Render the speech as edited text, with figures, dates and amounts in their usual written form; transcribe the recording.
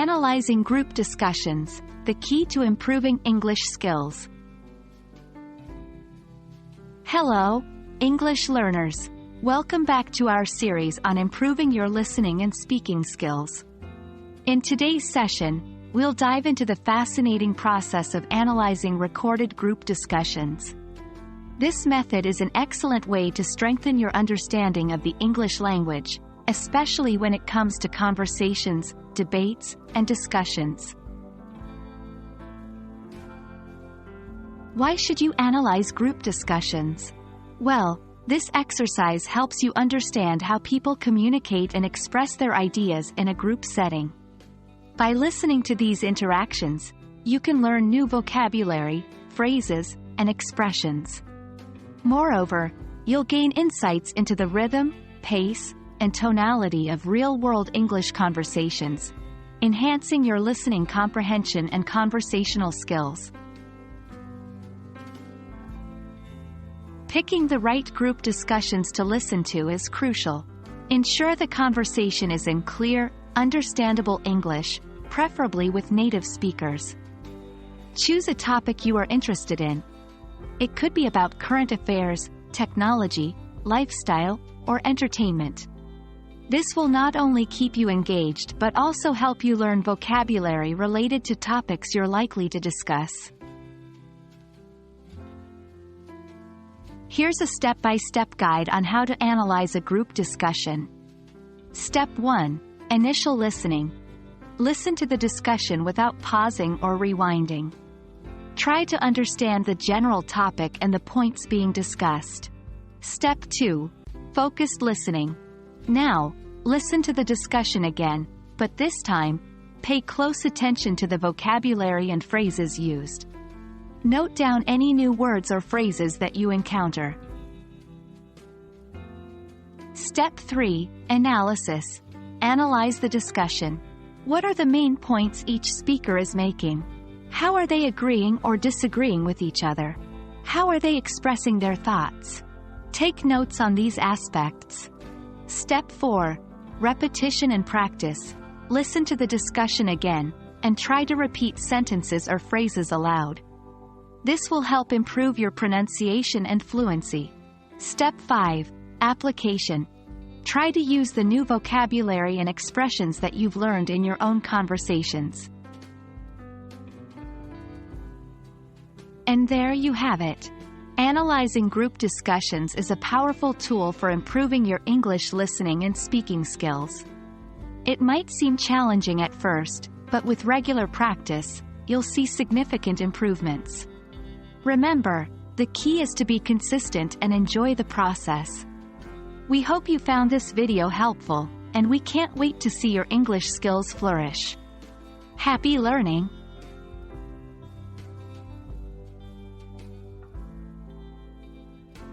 Analyzing group discussions, the key to improving English skills. Hello, English learners. Welcome back to our series on improving your listening and speaking skills. In today's session, we'll dive into the fascinating process of analyzing recorded group discussions. This method is an excellent way to strengthen your understanding of the English language, especially when it comes to conversations, debates, and discussions. Why should you analyze group discussions? Well, this exercise helps you understand how people communicate and express their ideas in a group setting. By listening to these interactions, you can learn new vocabulary, phrases, and expressions. Moreover, you'll gain insights into the rhythm, pace, and tonality of real-world English conversations, enhancing your listening comprehension and conversational skills. Picking the right group discussions to listen to is crucial. Ensure the conversation is in clear, understandable English, preferably with native speakers. Choose a topic you are interested in. It could be about current affairs, technology, lifestyle, or entertainment. This will not only keep you engaged but also help you learn vocabulary related to topics you're likely to discuss. Here's a step-by-step guide on how to analyze a group discussion. Step 1. Initial listening. Listen to the discussion without pausing or rewinding. Try to understand the general topic and the points being discussed. Step 2. Focused listening. Now, listen to the discussion again, but this time, pay close attention to the vocabulary and phrases used. Note down any new words or phrases that you encounter. Step 3. Analysis. Analyze the discussion. What are the main points each speaker is making? How are they agreeing or disagreeing with each other? How are they expressing their thoughts? Take notes on these aspects. Step 4. Repetition and practice. Listen to the discussion again, and try to repeat sentences or phrases aloud. This will help improve your pronunciation and fluency. Step 5. Application. Try to use the new vocabulary and expressions that you've learned in your own conversations. And there you have it. Analyzing group discussions is a powerful tool for improving your English listening and speaking skills. It might seem challenging at first, but with regular practice, you'll see significant improvements. Remember, the key is to be consistent and enjoy the process. We hope you found this video helpful, and we can't wait to see your English skills flourish. Happy learning!